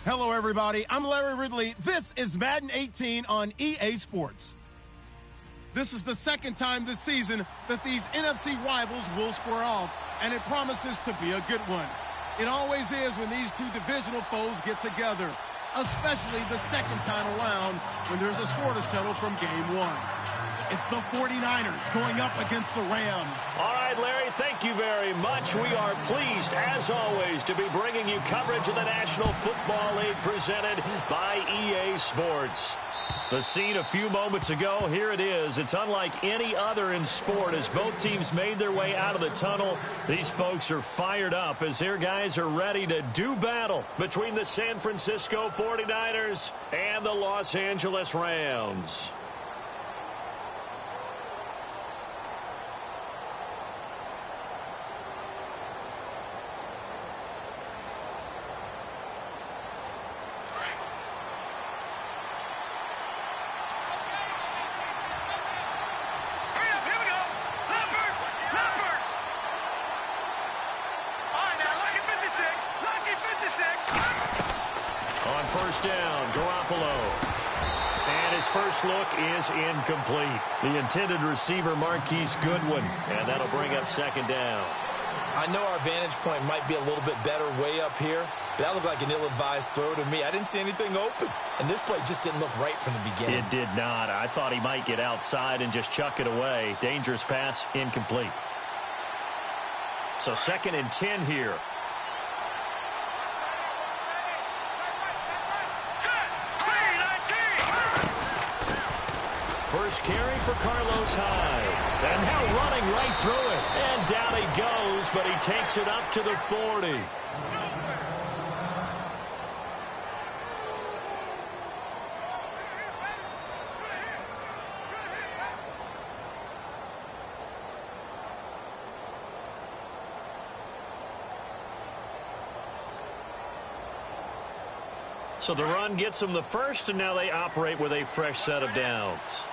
Hello, everybody. I'm Larry Ridley. This is Madden 18 on EA Sports. This is the second time this season that these NFC rivals will square off, and it promises to be a good one. It always is when these two divisional foes get together, especially the second time around when there's a score to settle from game one. It's the 49ers going up against the Rams. All right, Larry, thank you very much. We are pleased, as always, to be bringing you coverage of the National Football League presented by EA Sports. The scene a few moments ago, here it is. It's unlike any other in sport as both teams made their way out of the tunnel. These folks are fired up as their guys are ready to do battle between the San Francisco 49ers and the Los Angeles Rams. On first down, Garoppolo. And his first look is incomplete. The intended receiver, Marquise Goodwin. And that'll bring up second down. I know our vantage point might be a little bit better way up here, but that looked like an ill-advised throw to me. I didn't see anything open. And this play just didn't look right from the beginning. It did not. I thought he might get outside and just chuck it away. Dangerous pass, incomplete. So 2nd and 10 here. First carry for Carlos Hyde. And now running right through it. And down he goes, but he takes it up to the 40. So the run gets them the first, and now they operate with a fresh set of downs.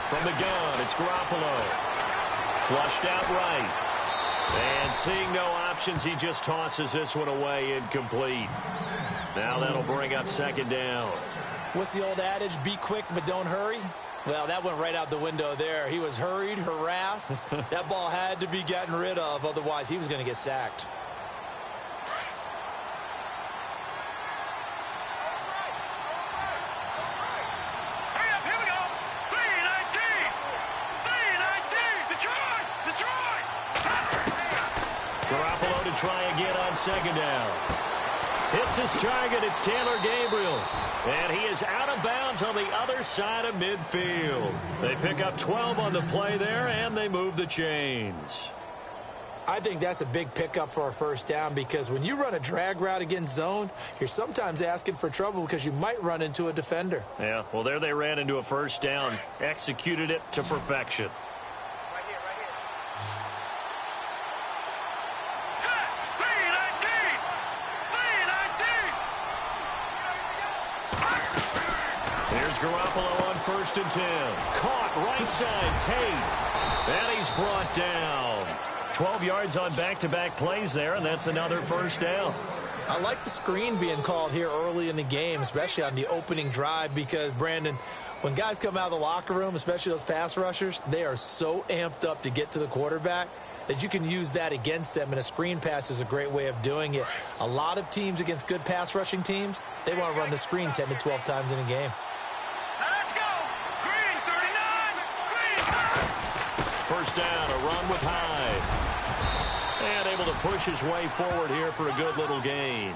From the gun, it's Garoppolo. Flushed out right. And seeing no options, he just tosses this one away, incomplete. Now that'll bring up second down. What's the old adage, be quick but don't hurry? Well, that went right out the window there. He was hurried, harassed. That ball had to be gotten rid of, otherwise he was going to get sacked. Garoppolo to try again on second down. Hits his target. It's Taylor Gabriel. And he is out of bounds on the other side of midfield. They pick up 12 on the play there, and they move the chains. I think that's a big pickup for a first down because when you run a drag route against zone, you're sometimes asking for trouble because you might run into a defender. Yeah, well, there they ran into a first down. Executed it to perfection. Garoppolo on 1st and 10. Caught right side, Tate. And he's brought down. 12 yards on back-to-back plays there, and that's another first down. I like the screen being called here early in the game, especially on the opening drive, because, Brandon, when guys come out of the locker room, especially those pass rushers, they are so amped up to get to the quarterback that you can use that against them, and a screen pass is a great way of doing it. A lot of teams against good pass rushing teams, they want to run the screen 10 to 12 times in a game. First down, a run with Hyde. And able to push his way forward here for a good little gain.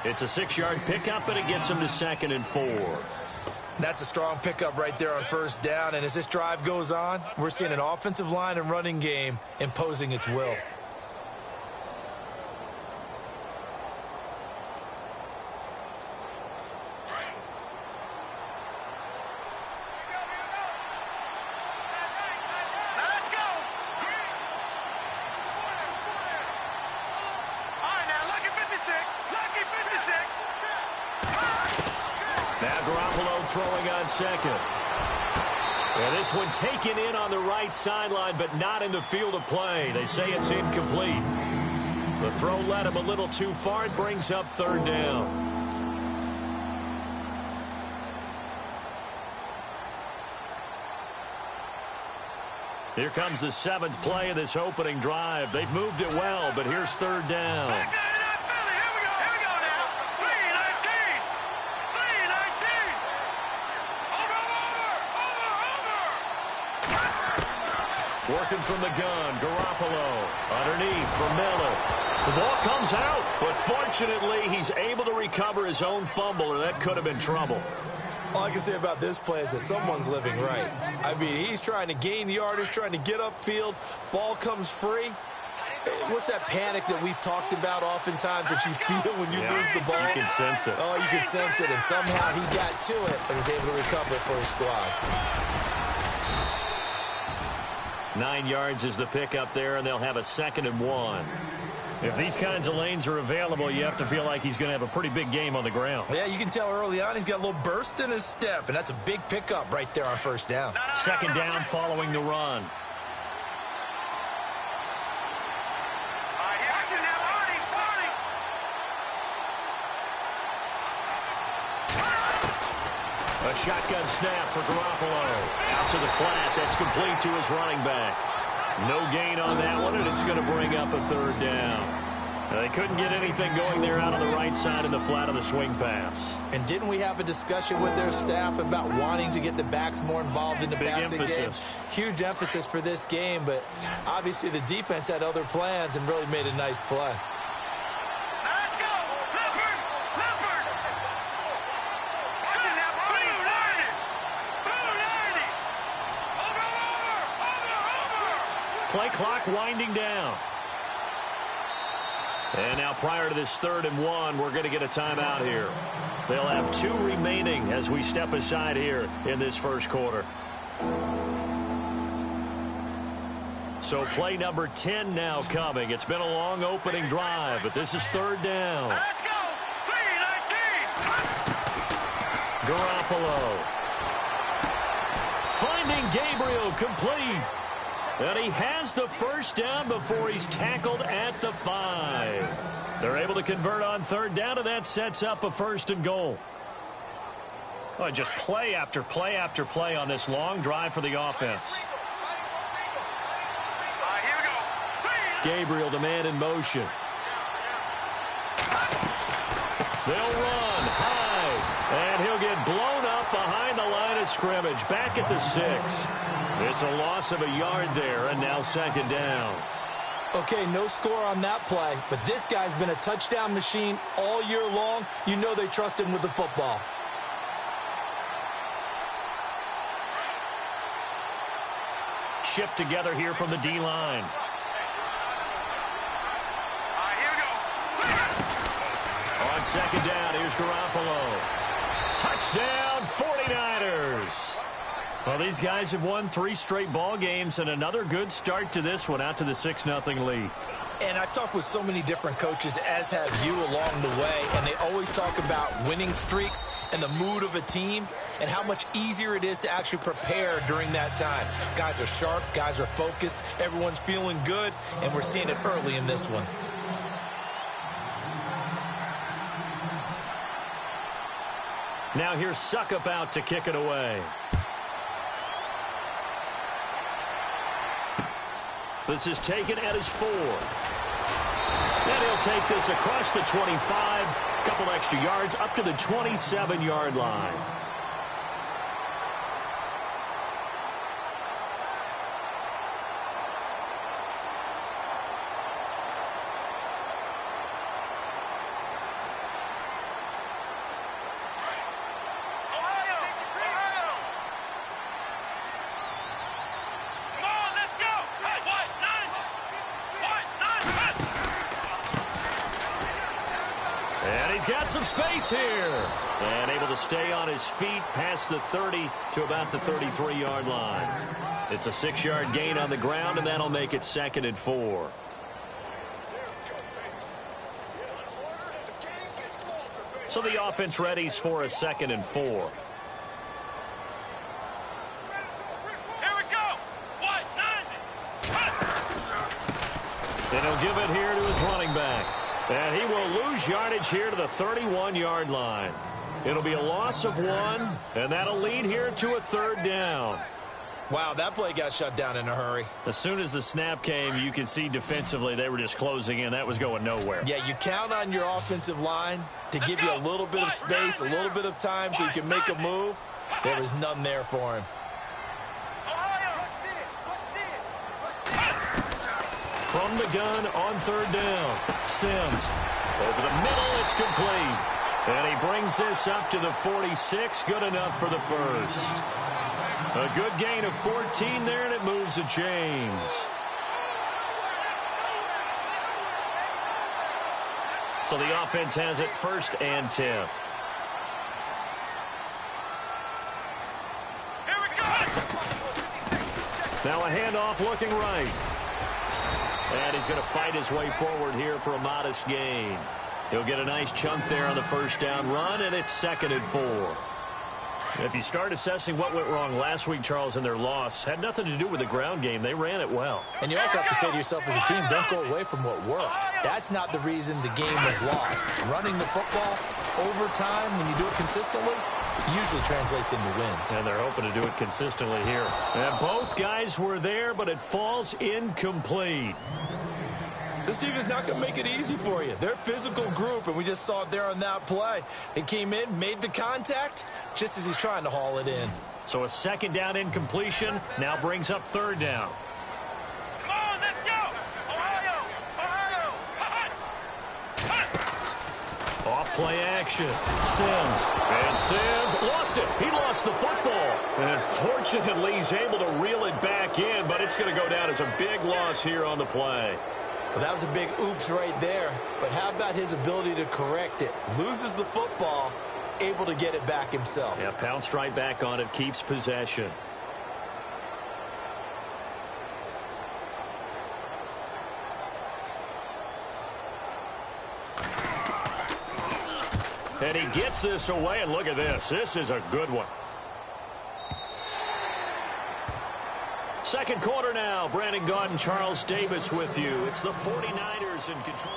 It's a 6-yard pickup, but it gets him to 2nd and 4. That's a strong pickup right there on first down. And as this drive goes on, we're seeing an offensive line and running game imposing its will. Lucky 56. throwing on second. And this one taken in on the right sideline, but not in the field of play. They say it's incomplete. The throw led him a little too far. It brings up third down. Here comes the 7th play of this opening drive. They've moved it well, but here's third down. Working from the gun, Garoppolo underneath for Miller. The ball comes out, but fortunately he's able to recover his own fumble, or that could have been trouble. All I can say about this play is that someone's living right. I mean, he's trying to gain yardage, trying to get upfield. Ball comes free. What's that panic that we've talked about oftentimes that you feel when you lose the ball? You can sense it. Oh, you can sense it, and somehow he got to it and was able to recover it for his squad. 9 yards is the pick up there, and they'll have a 2nd and 1. If these kinds of lanes are available, you have to feel like he's going to have a pretty big game on the ground. Yeah, you can tell early on he's got a little burst in his step, and that's a big pickup right there on first down. 2nd down following the run. A shotgun snap for Garoppolo. Out to the flat. That's complete to his running back. No gain on that one, and it's going to bring up a third down. Now, they couldn't get anything going there out on the right side of the flat of the swing pass. And didn't we have a discussion with their staff about wanting to get the backs more involved in the passing game? Huge emphasis for this game, but obviously the defense had other plans and really made a nice play. Play clock winding down. And now prior to this 3rd and 1, we're going to get a timeout here. They'll have 2 remaining as we step aside here in this first quarter. So play number 10 now coming. It's been a long opening drive, but this is 3rd down. Let's go! 3-19! Garoppolo. Finding Gabriel complete. And he has the first down before he's tackled at the 5. They're able to convert on 3rd down, and that sets up a 1st and goal. Oh, just play after play after play on this long drive for the offense. Here we go. Gabriel, the man in motion. They'll run high, and he'll get blown up behind the line of scrimmage, back at the 6. It's a loss of a yard there, and now 2nd down. Okay, no score on that play, but this guy's been a touchdown machine all year long. You know they trust him with the football. Shift together here from the D-line. Here we go. On 2nd down, here's Garoppolo. Touchdown, 49ers. Well, these guys have won 3 straight ball games, and another good start to this one, out to the 6-0 lead. And I've talked with so many different coaches, as have you along the way, and they always talk about winning streaks and the mood of a team and how much easier it is to actually prepare during that time. Guys are sharp, guys are focused, everyone's feeling good, and we're seeing it early in this one. Now here's Suckup out to kick it away. This is taken at his 4. And he'll take this across the 25, couple extra yards up to the 27-yard line. Got some space here. And able to stay on his feet past the 30 to about the 33-yard line. It's a 6-yard gain on the ground, and that'll make it 2nd and 4. So the offense readies for a 2nd and 4. And he'll give it here to his running back. And he will lose yardage here to the 31-yard line. It'll be a loss of 1, and that'll lead here to a 3rd down. Wow, that play got shut down in a hurry. As soon as the snap came, you could see defensively they were just closing in. That was going nowhere. Yeah, you count on your offensive line to give you a little bit of space, a little bit of time so you can make a move. There was none there for him. From the gun on 3rd down, Sims. Over the middle, it's complete. And he brings this up to the 46. Good enough for the first. A good gain of 14 there, and it moves the chains. So the offense has it 1st and 10. Here we go. Now a handoff looking right. And he's going to fight his way forward here for a modest gain. He'll get a nice chunk there on the 1st down run, and it's 2nd and 4. If you start assessing what went wrong last week, Charles, in their loss, had nothing to do with the ground game. They ran it well. And you also have to say to yourself as a team, don't go away from what worked. That's not the reason the game was lost. Running the football over time, when you do it consistently, usually translates into wins. And they're hoping to do it consistently here. And both guys were there, but it falls incomplete. This team is not going to make it easy for you. They're a physical group, and we just saw it there on that play. He came in, made the contact, just as he's trying to haul it in. So a 2nd down incompletion now brings up 3rd down. Come on, let's go. Ohio. Off play action. Sims. And Sims lost it. He lost the football. And fortunately, he's able to reel it back in, but it's going to go down as a big loss here on the play. Well, that was a big oops right there. But how about his ability to correct it? Loses the football, able to get it back himself. Yeah, pounced right back on it, keeps possession. And he gets this away, and look at this. This is a good one. 2nd quarter now. Brandon Gaudin and Charles Davis with you. It's the 49ers in control.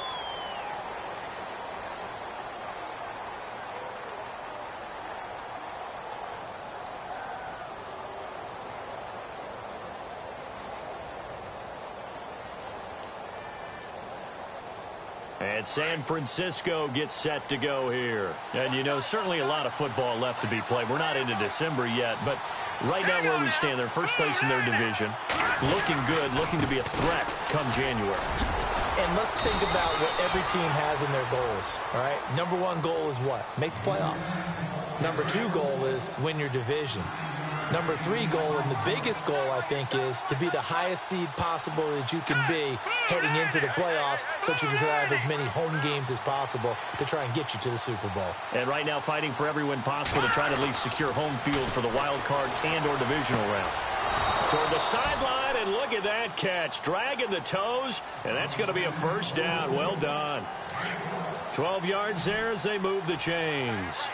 And San Francisco gets set to go here. And, you know, certainly a lot of football left to be played. We're not into December yet, but right now where we stand, they're first place in their division. Looking good, looking to be a threat come January. And let's think about what every team has in their goals, all right? Number 1 goal is what? Make the playoffs. Number 2 goal is win your division. Number 3 goal, and the biggest goal, I think, is to be the highest seed possible that you can be heading into the playoffs so that you can have as many home games as possible to try and get you to the Super Bowl. And right now fighting for every win possible to try to at least secure home field for the wild card and or divisional round. Toward the sideline, and look at that catch. Dragging the toes, and that's going to be a 1st down. Well done. 12 yards there as they move the chains.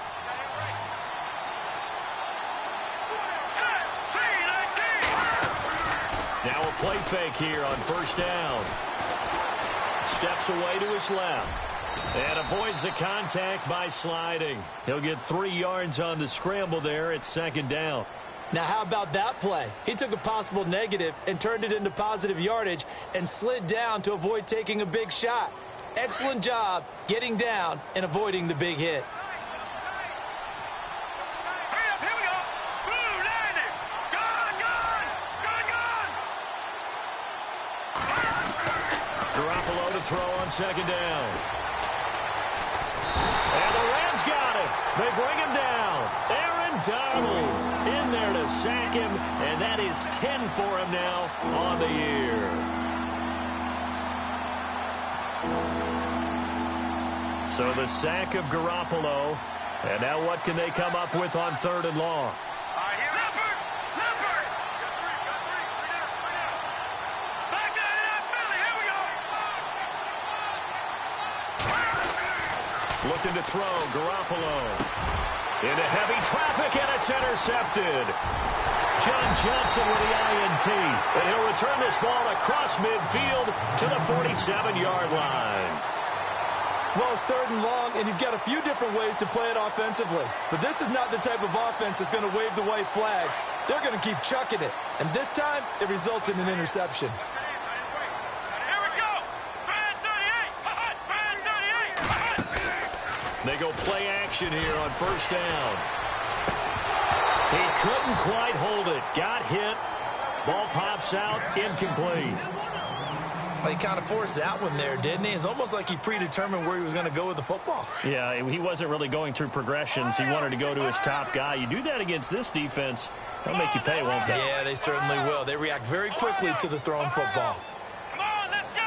Now a play fake here on 1st down. Steps away to his left. And avoids the contact by sliding. He'll get 3 yards on the scramble there at 2nd down. Now, how about that play? He took a possible negative and turned it into positive yardage and slid down to avoid taking a big shot. Excellent job getting down and avoiding the big hit. Throw on 2nd down. And the Rams got him. They bring him down. Aaron Donald in there to sack him, and that is 10 for him now on the year. So the sack of Garoppolo, and now what can they come up with on 3rd and long? Looking to throw, Garoppolo. Into heavy traffic, and it's intercepted. John Johnson with the INT. And he'll return this ball across midfield to the 47-yard line. Well, it's 3rd and long, and you've got a few different ways to play it offensively. But this is not the type of offense that's going to wave the white flag. They're going to keep chucking it. And this time, it results in an interception. Here we go. Band 38. They go play action here on 1st down. He couldn't quite hold it. Got hit. Ball pops out. Incomplete. Well, he kind of forced that one there, didn't he? It's almost like he predetermined where he was going to go with the football. Yeah, he wasn't really going through progressions. He wanted to go to his top guy. You do that against this defense, they'll make you pay, won't they? Yeah, they certainly will. They react very quickly to the thrown football. Come on, let's go.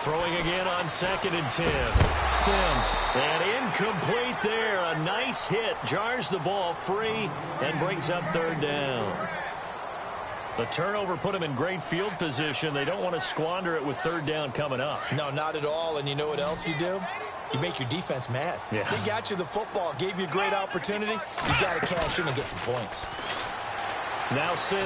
Throwing again on 2nd and 10. Sims, and incomplete there. A nice hit. Jars the ball free and brings up 3rd down. The turnover put him in great field position. They don't want to squander it with 3rd down coming up. No, not at all. And you know what else you do? You make your defense mad. Yeah. They got you the football, gave you a great opportunity. You got to cash in and get some points. Now Sims.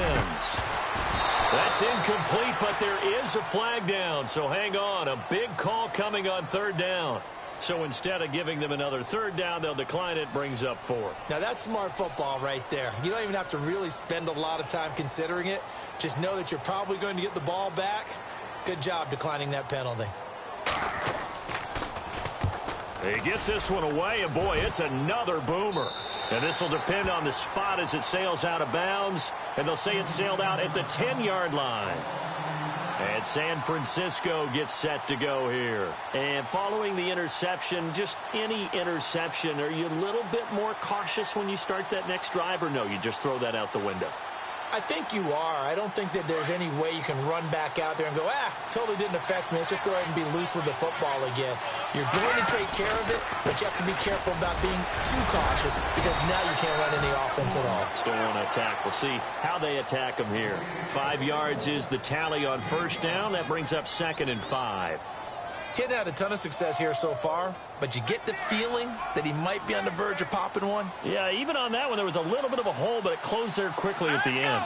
That's incomplete, but there is a flag down. So hang on. A big call coming on 3rd down. So instead of giving them another 3rd down, they'll decline it, brings up 4. Now, that's smart football right there. You don't even have to really spend a lot of time considering it. Just know that you're probably going to get the ball back. Good job declining that penalty. He gets this one away, and boy, it's another boomer. And this will depend on the spot as it sails out of bounds, and they'll say it sailed out at the 10-yard line. And San Francisco gets set to go here. And following the interception, just any interception, are you a little bit more cautious when you start that next drive, or no, you just throw that out the window? I think you are. I don't think that there's any way you can run back out there and go, totally didn't affect me. Let's just go ahead and be loose with the football again. You're going to take care of it, but you have to be careful about being too cautious because now you can't run any offense at all. Still want to attack. We'll see how they attack them here. 5 yards is the tally on 1st down. That brings up 2nd and 5. He had a ton of success here so far, but you get the feeling that he might be on the verge of popping one. Yeah, even on that one, there was a little bit of a hole, but it closed there quickly at the end.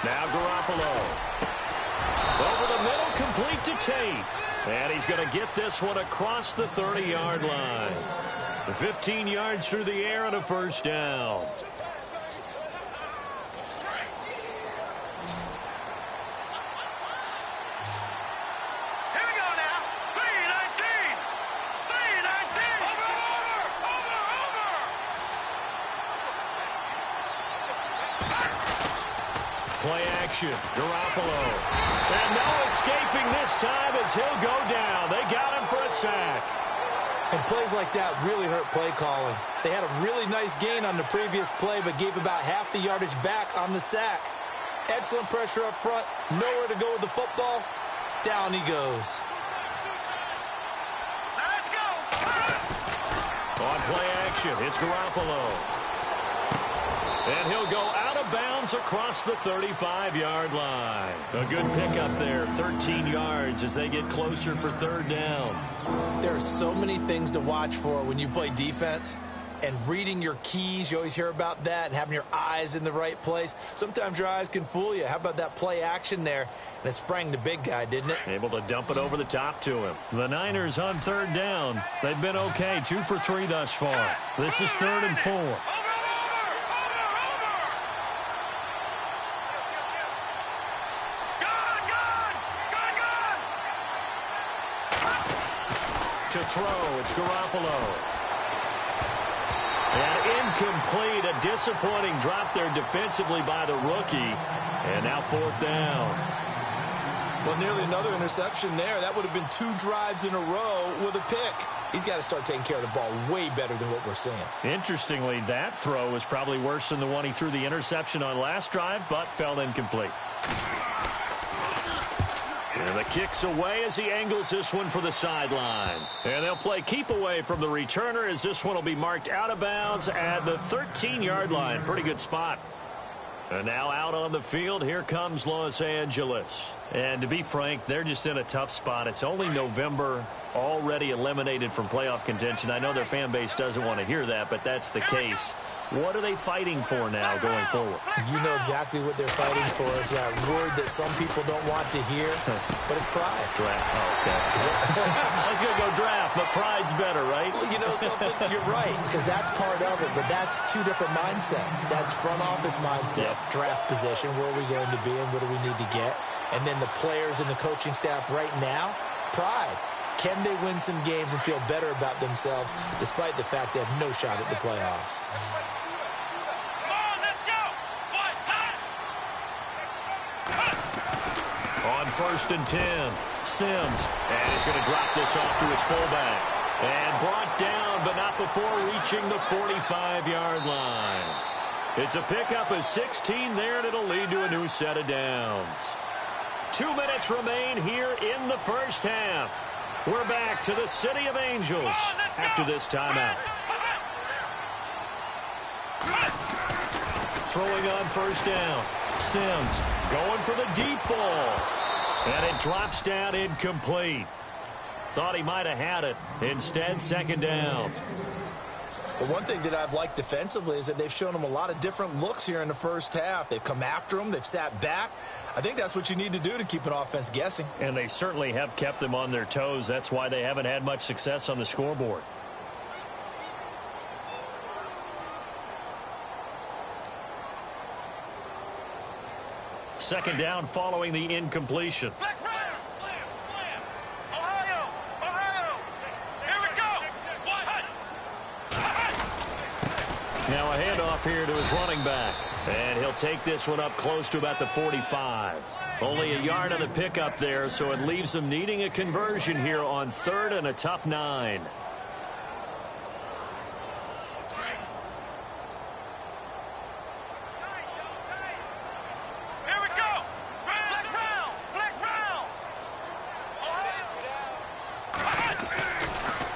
Now Garoppolo. Over the middle, complete to Tate. And he's going to get this one across the 30-yard line. 15 yards through the air and a 1st down. Play action, Garoppolo. And no escaping this time as he'll go down. They got him for a sack. And plays like that really hurt play calling. They had a really nice gain on the previous play, but gave about half the yardage back on the sack. Excellent pressure up front. Nowhere to go with the football. Down he goes. Let's go. On play action, it's Garoppolo. And he'll go out of bounds across the 35-yard line. A good pickup there, 13 yards as they get closer for 3rd down. There are so many things to watch for when you play defense. And reading your keys, you always hear about that, and having your eyes in the right place. Sometimes your eyes can fool you. How about that play action there? And it sprang the big guy, didn't it? Able to dump it over the top to him. The Niners on 3rd down. They've been okay, 2 for 3 thus far. This is 3rd and 4. To throw, it's Garoppolo. And incomplete, a disappointing drop there defensively by the rookie. And now 4th down. Well, nearly another interception there. That would have been 2 drives in a row with a pick. He's got to start taking care of the ball way better than what we're seeing. Interestingly, that throw was probably worse than the one he threw the interception on last drive, but fell incomplete. And the kick's away as he angles this one for the sideline. And they'll play keep away from the returner as this one will be marked out of bounds at the 13-yard line. Pretty good spot. And now out on the field, here comes Los Angeles. And to be frank, they're just in a tough spot. It's only November, already eliminated from playoff contention. I know their fan base doesn't want to hear that, but that's the case. What are they fighting for now going forward? You know exactly what they're fighting for. Is that word that some people don't want to hear, but it's pride. Draft. Oh, okay. I was going to go draft, but pride's better, right? Well, you know something? You're right, because that's part of it, but that's two different mindsets. That's front office mindset, draft position, where are we going to be and what do we need to get? And then the players and the coaching staff right now, pride. Can they win some games and feel better about themselves despite the fact they have no shot at the playoffs? On 1st and 10, Sims. And he's going to drop this off to his fullback. And brought down, but not before reaching the 45-yard line. It's a pickup of 16 there, and it'll lead to a new set of downs. 2 minutes remain here in the first half. We're back to the City of Angels after this timeout. Throwing on 1st down. Sims going for the deep ball. And it drops down incomplete. Thought he might have had it. Instead, 2nd down. The one thing that I've liked defensively is that they've shown him a lot of different looks here in the first half. They've come after him. They've sat back. I think that's what you need to do to keep an offense guessing. And they certainly have kept them on their toes. That's why they haven't had much success on the scoreboard. Second down following the incompletion. Now a handoff here to his running back. And he'll take this one up close to about the 45. Only a yard on the pickup there, so it leaves them needing a conversion here on 3rd and a tough 9.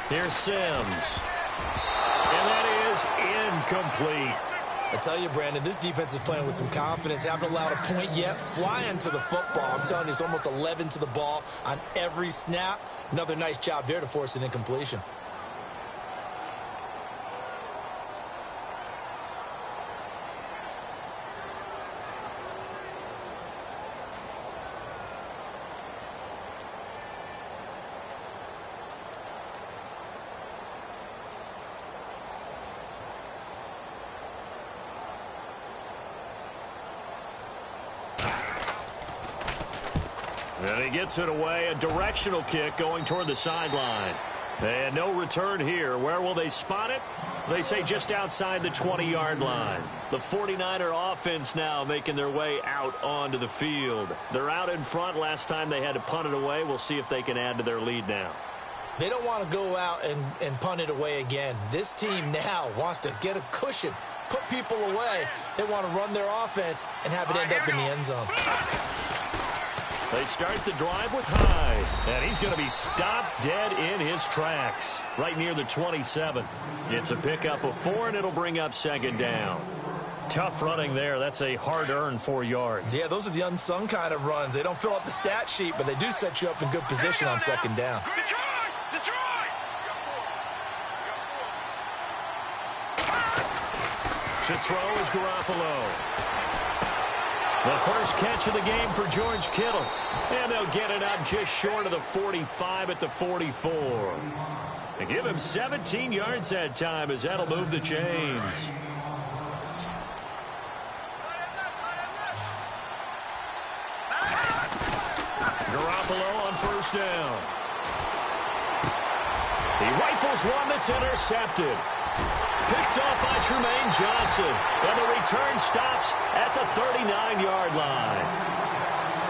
Here's Sims. And that is incomplete. I tell you, Brandon, this defense is playing with some confidence. Haven't allowed a point yet. Flying to the football. I'm telling you, it's almost 11 to the ball on every snap. Another nice job there to force an incompletion. And he gets it away. A directional kick going toward the sideline. And no return here. Where will they spot it? They say just outside the 20-yard line. The 49er offense now making their way out onto the field. They're out in front. Last time they had to punt it away. We'll see if they can add to their lead now. They don't want to go out and punt it away again. This team now wants to get a cushion, put people away. They want to run their offense and have it end up in the end zone. They start the drive with Hyde, and he's going to be stopped dead in his tracks right near the 27. It's a pickup of 4, and it'll bring up 2nd down. Tough running there. That's a hard-earned 4 yards. Yeah, those are the unsung kind of runs. They don't fill up the stat sheet, but they do set you up in good position on 2nd down. To throw is Garoppolo. The first catch of the game for George Kittle. And they'll get it up just short of the 45 at the 44. They give him 17 yards that time as that'll move the chains. Garoppolo on 1st down. He rifles one that's intercepted. Picked off by Tremaine Johnson. And the return stops at the 39-yard line.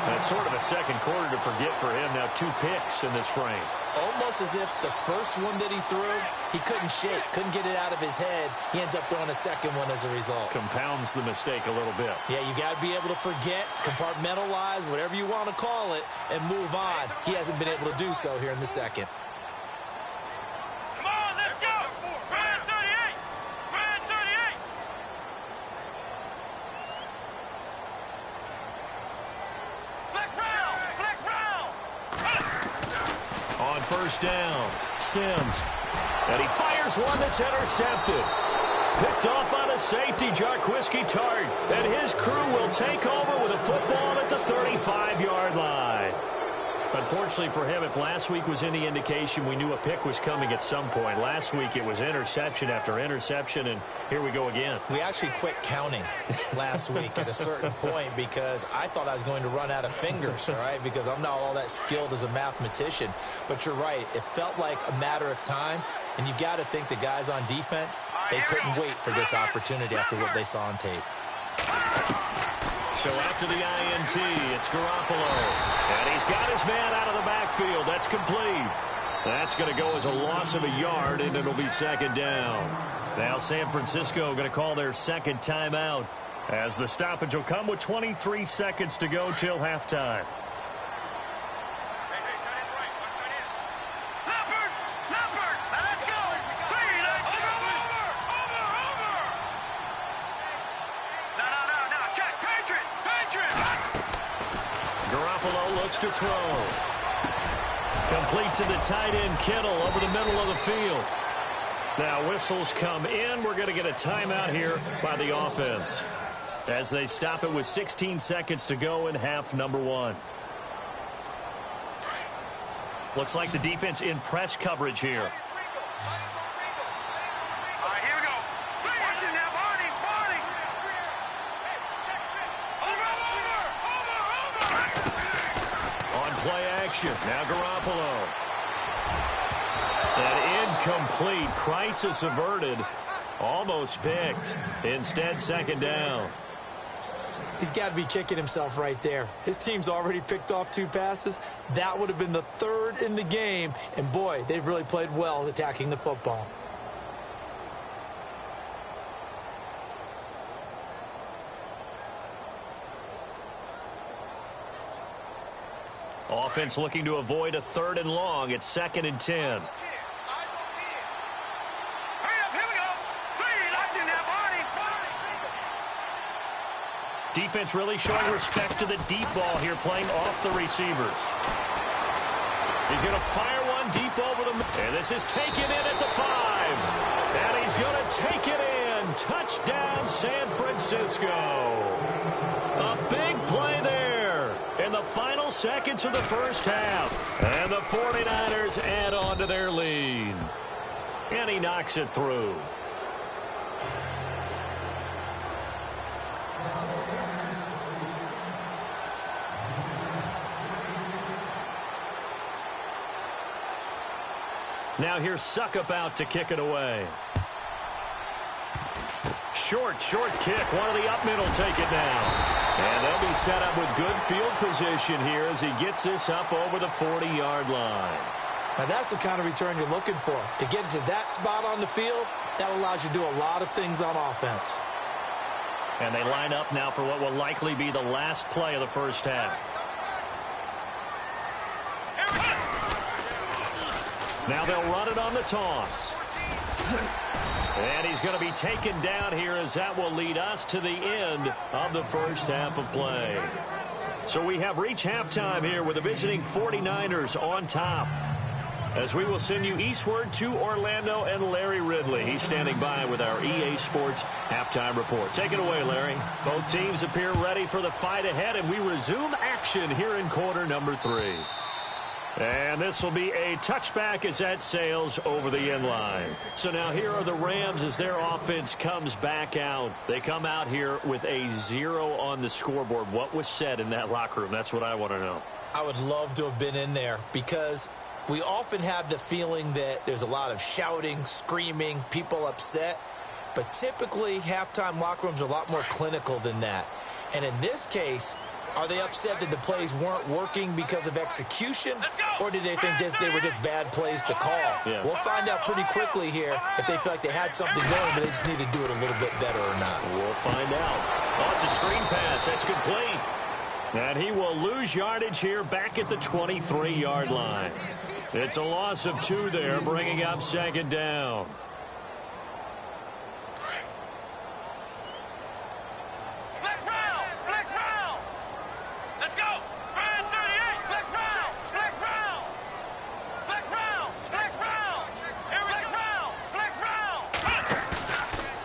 That's sort of a second quarter to forget for him. Now 2 picks in this frame. Almost as if the first one that he threw, he couldn't shake, couldn't get it out of his head. He ends up throwing a second one as a result. Compounds the mistake a little bit. Yeah, you got to be able to forget, compartmentalize, whatever you want to call it, and move on. He hasn't been able to do so here in the second. first down. Sims. And he fires one that's intercepted. Picked off by the safety, Jarquiski Tart. And his crew will take over with a football at the 35-yard line. Unfortunately for him, if last week was any indication, we knew a pick was coming at some point. Last week it was interception after interception, and here we go again. We actually quit counting last week at a certain point because I thought I was going to run out of fingers, all right, because I'm not all that skilled as a mathematician. But you're right. It felt like a matter of time, and you got to think the guys on defense, they couldn't wait for this opportunity after what they saw on tape. So after the INT, it's Garoppolo. And he's got his man out of the backfield. That's complete. That's going to go as a loss of a yard, and it'll be second down. Now San Francisco going to call their second timeout as the stoppage will come with 23 seconds to go till halftime. To throw. Complete to the tight end, Kittle, over the middle of the field. Now whistles come in. We're going to get a timeout here by the offense as they stop it with 16 seconds to go in half number one. Looks like the defense in press coverage here. Now Garoppolo. That incomplete. Crisis averted. Almost picked. Instead, second down. He's got to be kicking himself right there. His team's already picked off 2 passes. That would have been the 3rd in the game. And, boy, they've really played well attacking the football. Offense looking to avoid a 3rd and long. It's 2nd and 10. Defense really showing respect to the deep ball here, playing off the receivers. He's going to fire one deep over the middle. And this is taken in at the 5. And he's going to take it in. Touchdown, San Francisco. A big play there in the final seconds of the first half. And the 49ers add on to their lead. And he knocks it through. Now here's Suckup out to kick it away. Short kick. One of the up middle take it now. And they'll be set up with good field position here as he gets this up over the 40-yard line. Now that's the kind of return you're looking for. To get to that spot on the field, that allows you to do a lot of things on offense. And they line up now for what will likely be the last play of the first half. Now they'll run it on the toss. And he's going to be taken down here as that will lead us to the end of the first half of play. So we have reached halftime here with the visiting 49ers on top. As we will send you eastward to Orlando and Larry Ridley. He's standing by with our EA Sports halftime report. Take it away, Larry. Both teams appear ready for the fight ahead, and we resume action here in quarter number 3. And this will be a touchback as that sails over the end line. So now here are the Rams as their offense comes back out. They come out here with a 0 on the scoreboard. What was said in that locker room? That's what I want to know. I would love to have been in there because we often have the feeling that there's a lot of shouting, screaming, people upset. But typically, halftime locker rooms are a lot more clinical than that. And in this case, are they upset that the plays weren't working because of execution, or did they think they were just bad plays to call? Yeah. We'll find out pretty quickly here if they feel like they had something going, but they just need to do it a little bit better or not. We'll find out. Oh, it's a screen pass. That's complete. And he will lose yardage here back at the 23-yard line. It's a loss of 2 there, bringing up second down.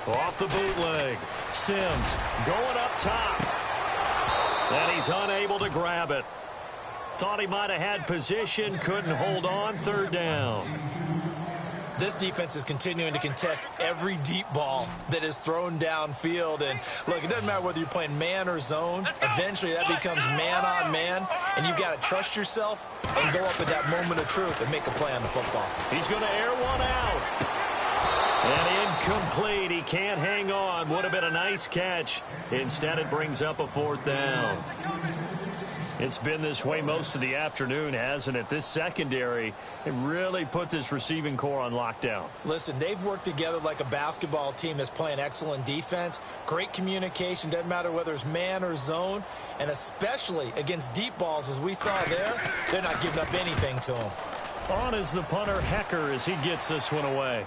Off the bootleg. Sims going up top. And he's unable to grab it. Thought he might have had position, couldn't hold on. Third down. This defense is continuing to contest every deep ball that is thrown downfield. And, look, it doesn't matter whether you're playing man or zone. Eventually, that becomes man on man. And you've got to trust yourself and go up at that moment of truth and make a play on the football. He's going to air one out. And incomplete. He can't hang on. Would have been a nice catch. Instead, it brings up a fourth down. It's been this way most of the afternoon, hasn't it? This secondary, it really put this receiving core on lockdown. Listen, they've worked together like a basketball team that's playing excellent defense. Great communication. Doesn't matter whether it's man or zone. And especially against deep balls, as we saw there, they're not giving up anything to them. On is the punter, Hecker, as he gets this one away.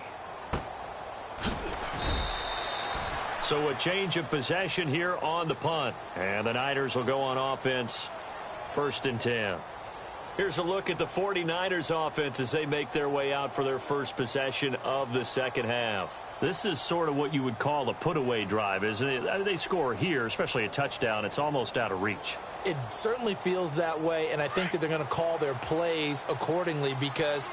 So a change of possession here on the punt. And the Niners will go on offense. 1st and 10. Here's a look at the 49ers offense as they make their way out for their first possession of the second half. This is sort of what you would call a put-away drive, isn't it? They score here, especially a touchdown. It's almost out of reach. It certainly feels that way, and I think that they're going to call their plays accordingly because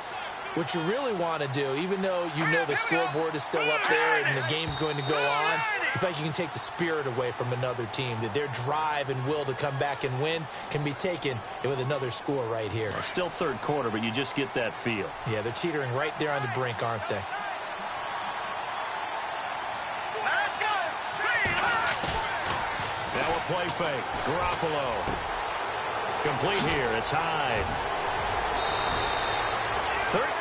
what you really want to do, even though you know the scoreboard is still up there and the game's going to go on, I feel like you can take the spirit away from another team. That their drive and will to come back and win can be taken with another score right here. Still third quarter, but you just get that feel. Yeah, they're teetering right there on the brink, aren't they? Let's go. Now a play fake. Garoppolo. Complete here. It's Hyde.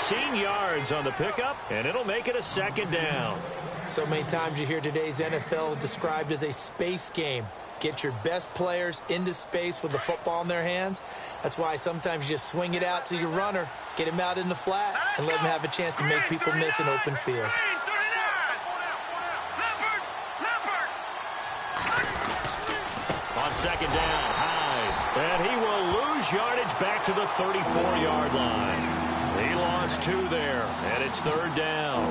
13 yards on the pickup, and it'll make it a second down. So many times you hear today's NFL described as a space game. Get your best players into space with the football in their hands. That's why sometimes you just swing it out to your runner, get him out in the flat, and let him have a chance to make people miss an open field. On second down, Hyde. And he will lose yardage back to the 34-yard line. He lost 2 there, and it's third down.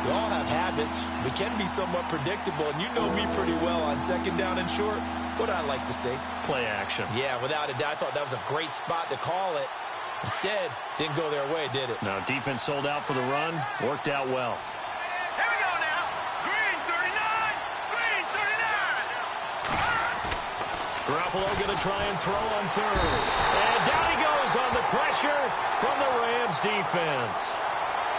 We all have habits. We can be somewhat predictable, and you know me pretty well on second down and short. What I like to say? Play action. Yeah, without a doubt. I thought that was a great spot to call it. Instead, didn't go their way, did it? Now, defense sold out for the run. Worked out well. Here we go now. Green 39. Green 39. Garoppolo going to try and throw on third. And down he goes on the pressure from the Rams defense.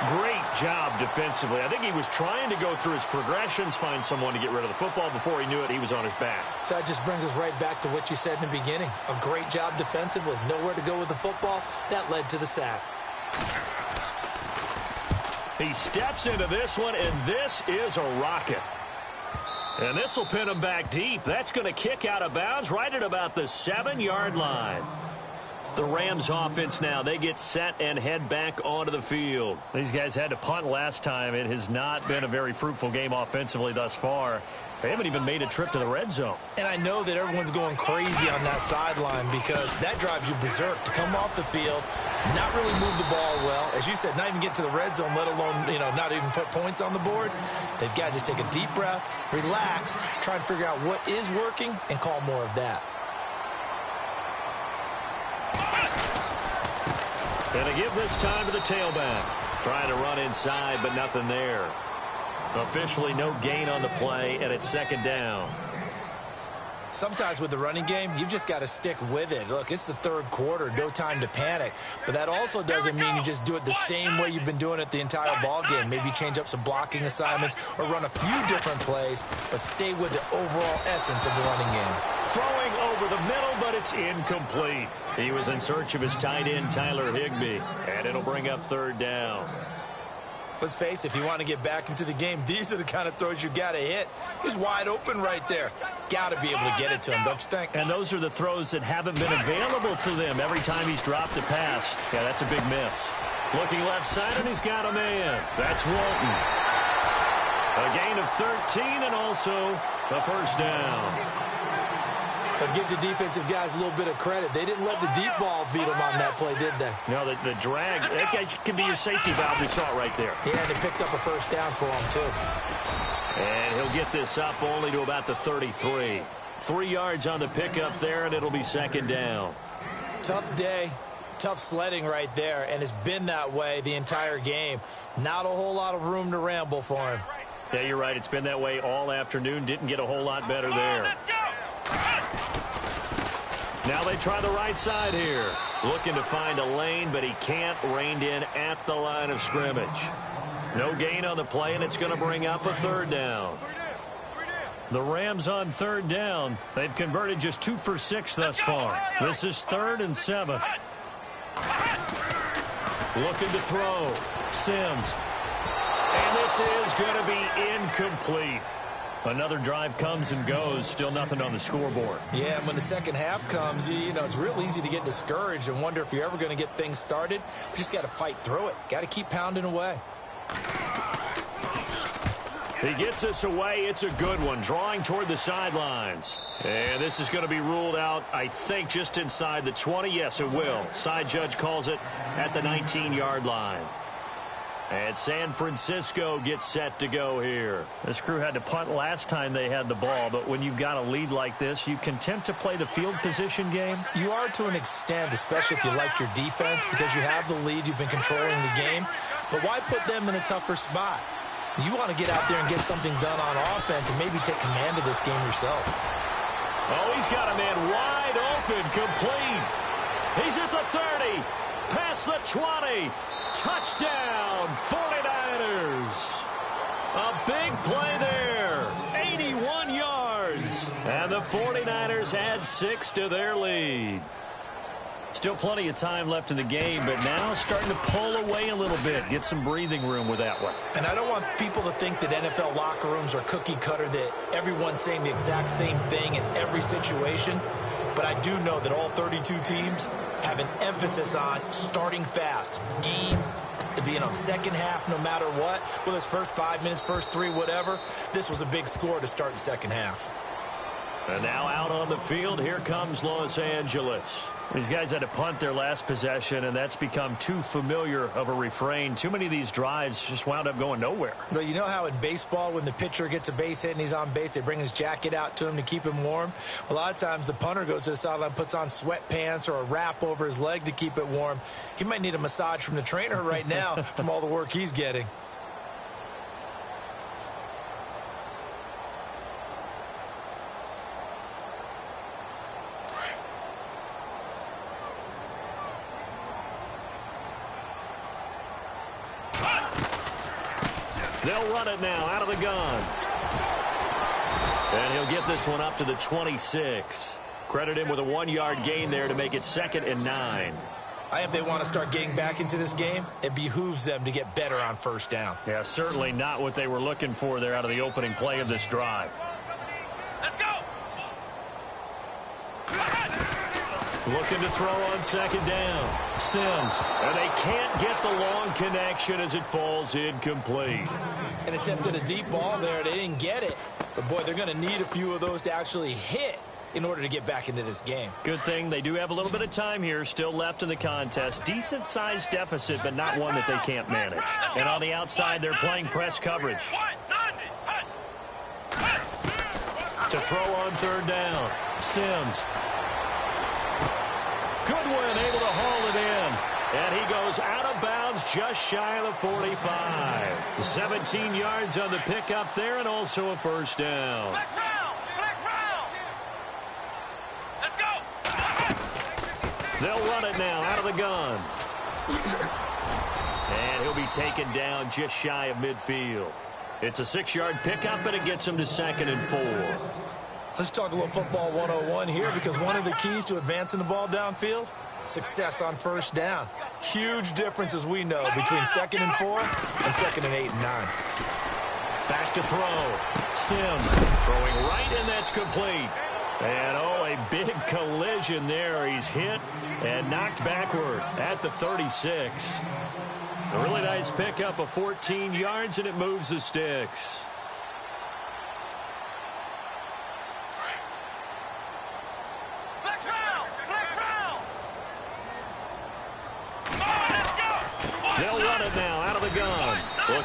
Great job defensively. I think he was trying to go through his progressions, find someone to get rid of the football. Before he knew it, he was on his back. So that just brings us right back to what you said in the beginning. A great job defensively. Nowhere to go with the football. That led to the sack. He steps into this one, and this is a rocket. And this will pin him back deep. That's going to kick out of bounds right at about the 7-yard line. The Rams offense now, they get set and head back onto the field. These guys had to punt last time. It has not been a very fruitful game offensively thus far. They haven't even made a trip to the red zone. And I know that everyone's going crazy on that sideline because that drives you berserk to come off the field, not really move the ball well. As you said, not even get to the red zone, let alone, not even put points on the board. They've got to just take a deep breath, relax, try and figure out what is working and call more of that. And they give this time to the tailback. Trying to run inside, but nothing there. Officially no gain on the play, and it's second down. Sometimes with the running game, you've just got to stick with it. Look, it's the third quarter, no time to panic. But that also doesn't mean you just do it the same way you've been doing it the entire ball game. Maybe change up some blocking assignments or run a few different plays, but stay with the overall essence of the running game. Throwing over the middle, but it's incomplete. He was in search of his tight end, Tyler Higbee, and it'll bring up third down. Let's face it, if you want to get back into the game, these are the kind of throws you got to hit. He's wide open right there. Got to be able to get it to him, don't you think? And those are the throws that haven't been available to them every time he's dropped a pass. Yeah, that's a big miss. Looking left side, and he's got a man. That's Walton. A gain of 13 and also the first down. But give the defensive guys a little bit of credit. They didn't let the deep ball beat them on that play, did they? No, the drag, that guy can be your safety valve. We saw it right there. Yeah, and they picked up a first down for him, too. And he'll get this up only to about the 33. 3 yards on the pickup there, and it'll be second down. Tough day, tough sledding right there, and it's been that way the entire game. Not a whole lot of room to ramble for him. Yeah, you're right. It's been that way all afternoon. Didn't get a whole lot better there. Now they try the right side here. Looking to find a lane, but he can't. Reined in at the line of scrimmage. No gain on the play, and it's going to bring up a third down. The Rams on third down. They've converted just 2 for 6 thus far. This is 3rd and 7. Looking to throw. Sims. And this is going to be incomplete. Another drive comes and goes. Still nothing on the scoreboard. Yeah, and when the second half comes, you know, it's real easy to get discouraged and wonder if you're ever going to get things started. You just got to fight through it. Got to keep pounding away. He gets this away. It's a good one. Drawing toward the sidelines. And this is going to be ruled out, I think, just inside the 20. Yes, it will. Side judge calls it at the 19-yard line. And San Francisco gets set to go here. This crew had to punt last time they had the ball, but when you've got a lead like this, you can tempt to play the field position game. You are to an extent, especially if you like your defense, because you have the lead, you've been controlling the game. But why put them in a tougher spot? You want to get out there and get something done on offense and maybe take command of this game yourself. Oh, he's got a man wide open, complete. He's at the 30, past the 20. Touchdown, 49ers. A big play there, 81 yards. And the 49ers add 6 to their lead. Still plenty of time left in the game, but now starting to pull away a little bit. Get some breathing room with that one. And I don't want people to think that NFL locker rooms are cookie cutter, that everyone's saying the exact same thing in every situation. But I do know that all 32 teams have an emphasis on starting fast. Game, you know, second half, no matter what. Whether it's first 5 minutes, first 3, whatever. This was a big score to start the second half. And now out on the field, here comes Los Angeles. These guys had to punt their last possession, and that's become too familiar of a refrain. Too many of these drives just wound up going nowhere. But you know how in baseball, when the pitcher gets a base hit and he's on base, they bring his jacket out to him to keep him warm? A lot of times the punter goes to the sideline, puts on sweatpants or a wrap over his leg to keep it warm. He might need a massage from the trainer right now from all the work he's getting. They'll run it now out of the gun. And he'll get this one up to the 26. Credit him with a 1-yard gain there to make it 2nd and 9. If they want to start getting back into this game, it behooves them to get better on first down. Yeah, certainly not what they were looking for there out of the opening play of this drive. Let's go. Looking to throw on 2nd down. Sims. And they can't get the long connection as it falls incomplete. An attempt at a deep ball there. They didn't get it. But, boy, they're going to need a few of those to actually hit in order to get back into this game. Good thing they do have a little bit of time here still left in the contest. Decent-sized deficit, but not one that they can't manage. And on the outside, they're playing press coverage. To throw on 3rd down. Sims. Goodwin able to haul it in. And he goes out of bounds just shy of the 45. 17 yards on the pickup there and also a first down. Flex round. Let's go. They'll run it now out of the gun. And he'll be taken down just shy of midfield. It's a 6-yard pickup, and it gets him to 2nd and 4. Let's talk a little football 101 here, because one of the keys to advancing the ball downfield, success on first down. Huge difference, as we know, between 2nd and 4 and 2nd and 8 and 9. Back to throw. Sims throwing right, and that's complete. And, oh, a big collision there. He's hit and knocked backward at the 36. A really nice pickup of 14 yards, and it moves the sticks.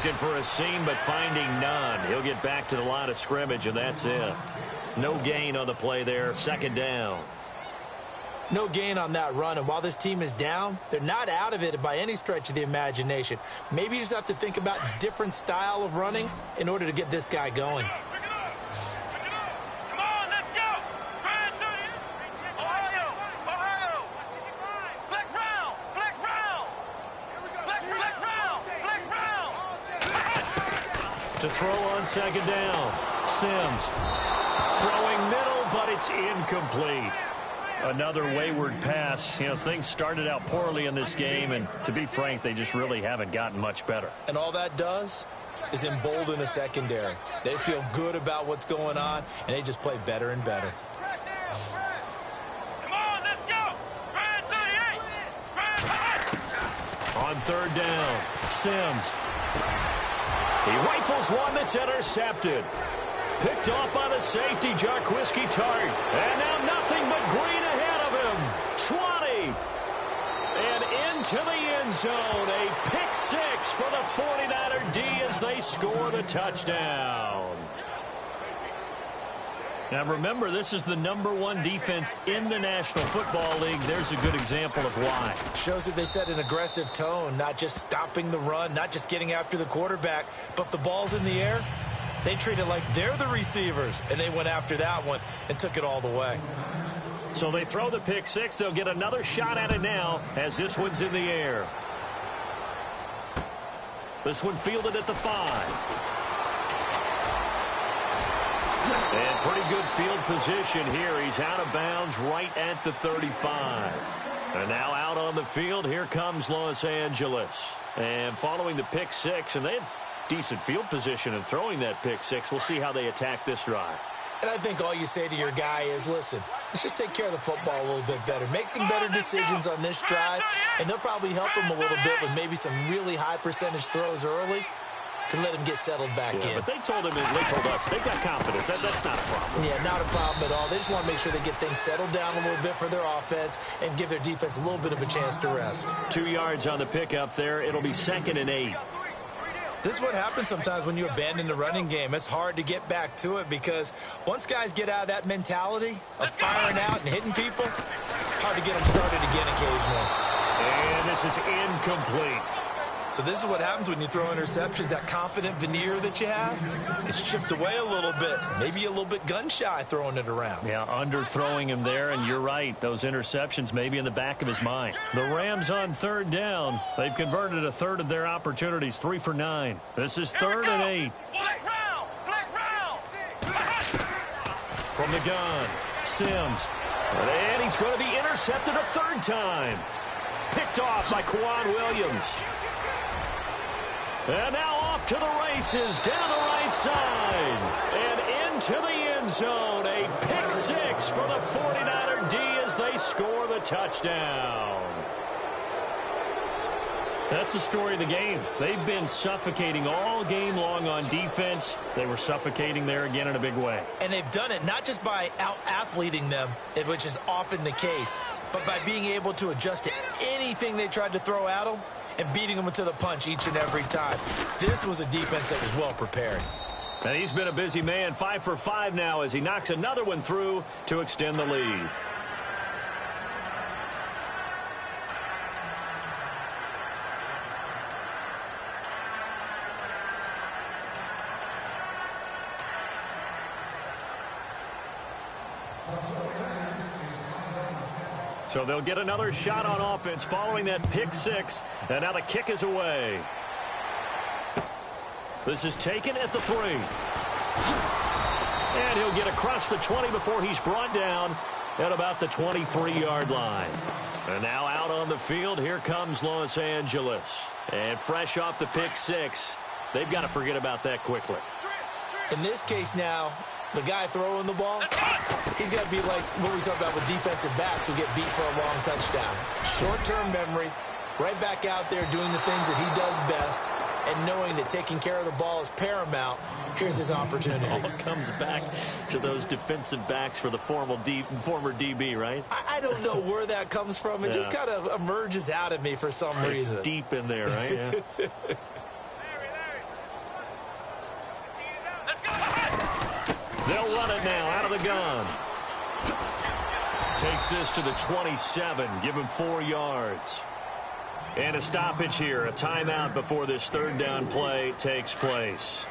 Looking for a seam, but finding none. He'll get back to the line of scrimmage, and that's it. No gain on the play there. Second down. No gain on that run, and while this team is down, they're not out of it by any stretch of the imagination. Maybe you just have to think about different style of running in order to get this guy going. Come on, let's go. Ohio. Flex round. Flex round. To throw on second down. Sims throwing middle, but it's incomplete. Another wayward pass. You know, things started out poorly in this game, and to be frank, they just really haven't gotten much better. And all that does is embolden the secondary. They feel good about what's going on, and they just play better and better. Come on, let's go. Brand 38. On third down, Sims. He rifles one that's intercepted. Picked off by the safety, Jarquiski Tart. And now nothing but green ahead of him. 20. And into the end zone. A pick six for the 49er D as they score the touchdown. Now remember, this is the #1 defense in the National Football League. There's a good example of why. Shows that they set an aggressive tone, not just stopping the run, not just getting after the quarterback, but if the ball's in the air, they treat it like they're the receivers, and they went after that one and took it all the way. So they throw the pick six. They'll get another shot at it now as this one's in the air. This one fielded at the 5. And pretty good field position here. He's out of bounds right at the 35. And now out on the field, here comes Los Angeles. And following the pick six, and they had decent field position in throwing that pick six. We'll see how they attack this drive. And I think all you say to your guy is, listen, let's just take care of the football a little bit better. Make some better decisions on this drive, and they'll probably help him a little bit with maybe some really high percentage throws early to let him get settled back in. But they told us they've got confidence. That's not a problem. Yeah, not a problem at all. They just want to make sure they get things settled down a little bit for their offense and give their defense a little bit of a chance to rest. 2 yards on the pickup there. It'll be 2nd and 8. This is what happens sometimes when you abandon the running game. It's hard to get back to it because once guys get out of that mentality of firing out and hitting people, hard to get them started again occasionally. And this is incomplete. So this is what happens when you throw interceptions. That confident veneer that you have gets chipped away a little bit. Maybe a little bit gun-shy throwing it around. Yeah, underthrowing him there, and you're right. Those interceptions may be in the back of his mind. The Rams on third down. They've converted a third of their opportunities, 3 for 9. This is 3rd and 8. Flex round. From the gun, Sims. And he's going to be intercepted a 3rd time. Picked off by Quan Williams. And now off to the races, down the right side, and into the end zone. A pick six for the 49er D as they score the touchdown. That's the story of the game. They've been suffocating all game long on defense. They were suffocating there again in a big way. And they've done it not just by out-athleting them, which is often the case, but by being able to adjust to anything they tried to throw at them and beating them to the punch each and every time. This was a defense that was well prepared. And he's been a busy man, 5 for 5 now as he knocks another one through to extend the lead. So they'll get another shot on offense following that pick six. And now the kick is away. This is taken at the 3. And he'll get across the 20 before he's brought down at about the 23-yard line. And now out on the field, here comes Los Angeles. And fresh off the pick six, they've got to forget about that quickly. In this case now, the guy throwing the ball, he's got to be like what we talk about with defensive backs who get beat for a long touchdown. Short-term memory, right back out there doing the things that he does best, and knowing that taking care of the ball is paramount. Here's his opportunity. All comes back to those defensive backs for the former DB, right? I don't know where that comes from. It just kind of emerges out of me for some reason. It's deep in there, right? Yeah. They'll run it now out of the gun. Takes this to the 27. Give him 4 yards. And a stoppage here. A timeout before this third down play takes place.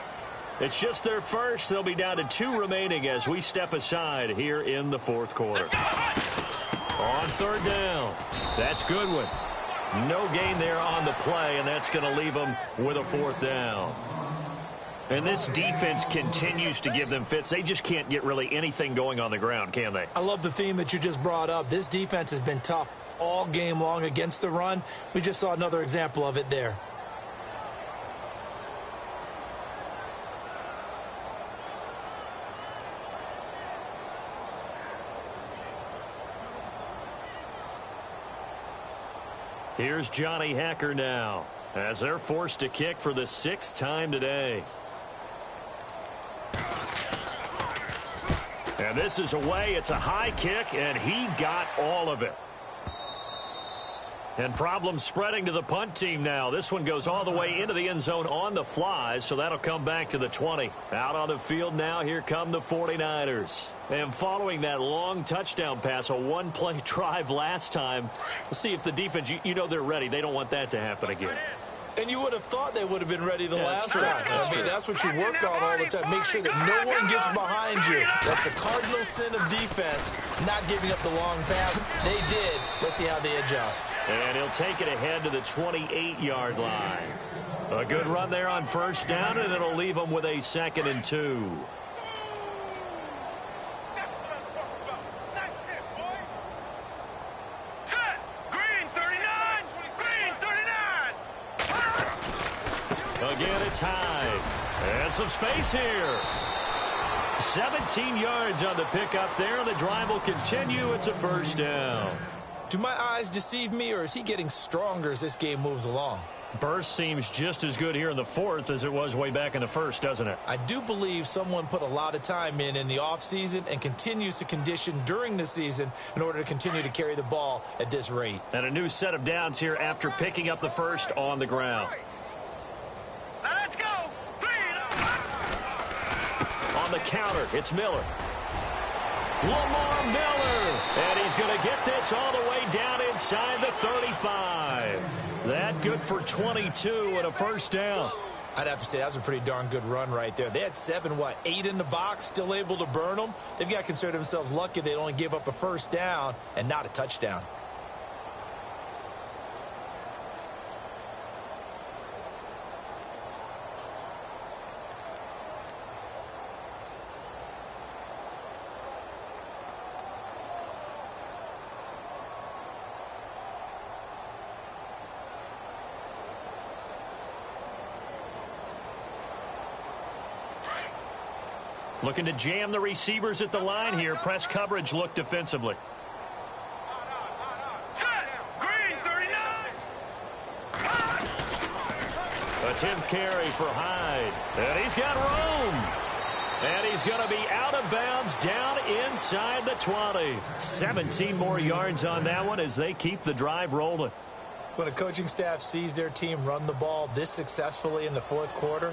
It's just their first. They'll be down to 2 remaining as we step aside here in the fourth quarter. On third down. That's Goodwin. No gain there on the play, and that's going to leave them with a 4th down. And this defense continues to give them fits. They just can't get really anything going on the ground, can they? I love the theme that you just brought up. This defense has been tough all game long against the run. We just saw another example of it there. Here's Johnny Hacker now as they're forced to kick for the 6th time today. And this is away. It's a high kick, and he got all of it. And problems spreading to the punt team now. This one goes all the way into the end zone on the fly, so that'll come back to the 20. Out on the field now, here come the 49ers. And following that long touchdown pass, a one-play drive last time, let's see if the defense, you know they're ready. They don't want that to happen again. And you would have thought they would have been ready the last time. I mean, that's what you work on all the time. Make sure that no one gets behind you. That's the cardinal sin of defense, not giving up the long pass. They did. Let's see how they adjust. And he'll take it ahead to the 28-yard line. A good run there on first down, and it'll leave them with a 2nd and 2. Again, it's high. And some space here. 17 yards on the pickup there, and the drive will continue. It's a 1st down. Do my eyes deceive me, or is he getting stronger as this game moves along? Burst seems just as good here in the 4th as it was way back in the 1st, doesn't it? I do believe someone put a lot of time in the offseason and continues to condition during the season in order to continue to carry the ball at this rate. And a new set of downs here after picking up the 1st on the ground. Let's go. On the counter, it's Miller. Lamar Miller. And he's going to get this all the way down inside the 35. That good for 22 and a 1st down. I'd have to say that was a pretty darn good run right there. They had 8 in the box, still able to burn them. They've got to consider themselves lucky they only gave up a 1st down and not a touchdown. Looking to jam the receivers at the line here. Press coverage look defensively. Green 39. A 10th carry for Hyde. And he's got room. And he's going to be out of bounds down inside the 20. 17 more yards on that one as they keep the drive rolling. When a coaching staff sees their team run the ball this successfully in the 4th quarter,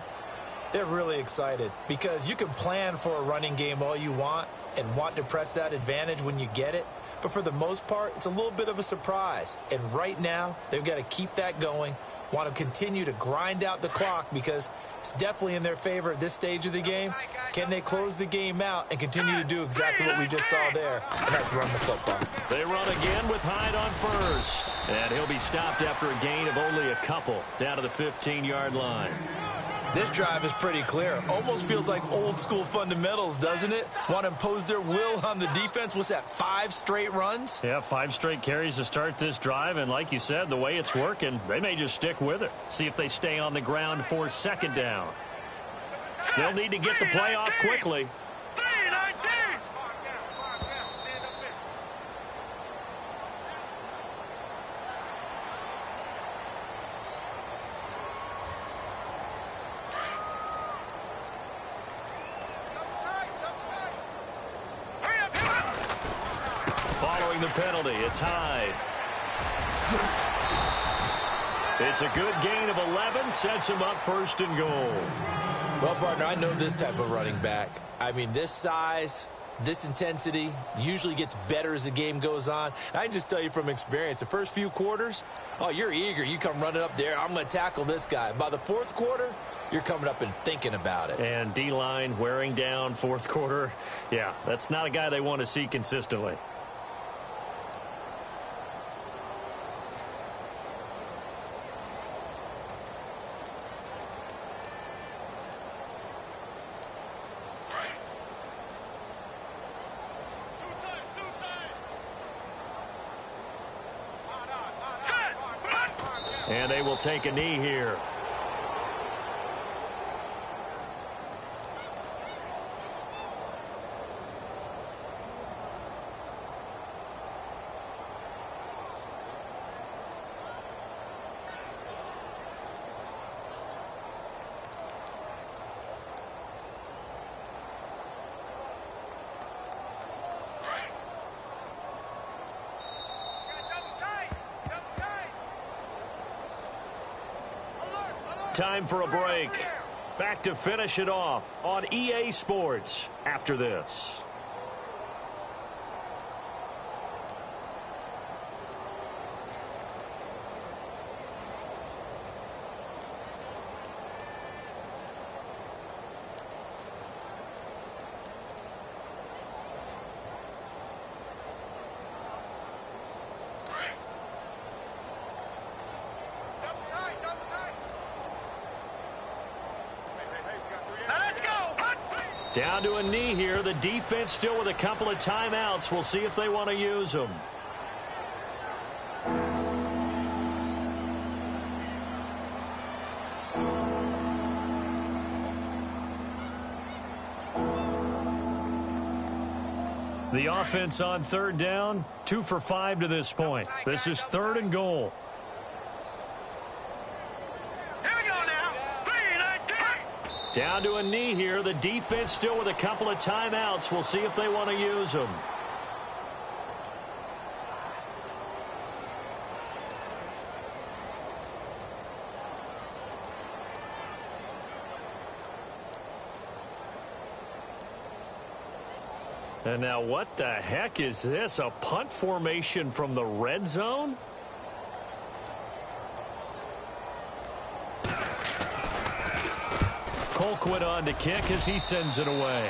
they're really excited because you can plan for a running game all you want and want to press that advantage when you get it. But for the most part, it's a little bit of a surprise. And right now, they've got to keep that going, want to continue to grind out the clock because it's definitely in their favor at this stage of the game. Can they close the game out and continue to do exactly what we just saw there? And that's run the football. They run again with Hyde on first. And he'll be stopped after a gain of only a couple down to the 15-yard line. This drive is pretty clear. Almost feels like old school fundamentals, doesn't it? Want to impose their will on the defense. What's that, 5 straight runs? Yeah, 5 straight carries to start this drive. And like you said, the way it's working, they may just stick with it. See if they stay on the ground for 2nd down. They'll need to get the play off quickly. 319. Following the penalty, it's Hyde. It's a good gain of 11, sets him up 1st and goal. Well, partner, I know this type of running back. I mean, this size, this intensity usually gets better as the game goes on. And I can just tell you from experience, the first few quarters, oh, you're eager. You come running up there, I'm going to tackle this guy. By the fourth quarter, you're coming up and thinking about it. And D-line wearing down fourth quarter. Yeah, that's not a guy they want to see consistently. And they will take a knee here. Time for a break. Back to finish it off on EA Sports after this. Down to a knee here. The defense still with a couple of timeouts. We'll see if they want to use them. The offense on third down, 2 for 5 to this point. This is 3rd and goal. Down to a knee here. The defense still with a couple of timeouts. We'll see if they want to use them. And now what the heck is this? A punt formation from the red zone? Colquitt on to kick as he sends it away.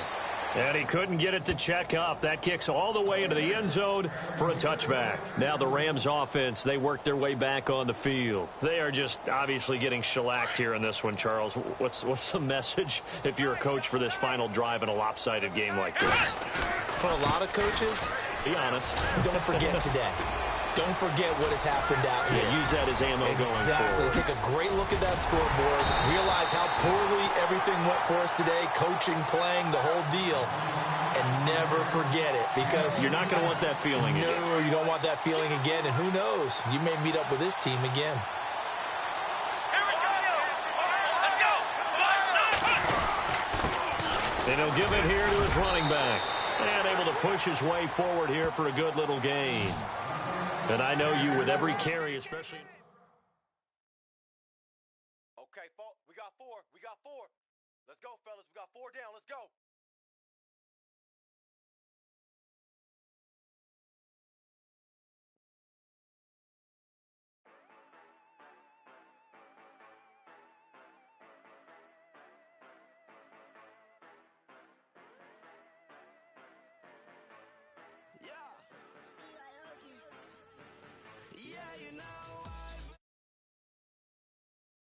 And he couldn't get it to check up. That kicks all the way into the end zone for a touchback. Now the Rams offense, they work their way back on the field. They are just obviously getting shellacked here in this one, Charles. What's the message if you're a coach for this final drive in a lopsided game like this? For a lot of coaches, be honest. Don't forget today. Don't forget what has happened out here. Yeah, use that as ammo going forward. Take a great look at that scoreboard. Realize how poorly everything went for us today. Coaching, playing, the whole deal. And never forget it, because you're not going to want that feeling again. No, you don't want that feeling again. And who knows? You may meet up with this team again. And he'll give it here to his running back. And able to push his way forward here for a good little gain. And I know you with every carry, especially. Okay, we got 4. Let's go, fellas. We got 4 down. Let's go.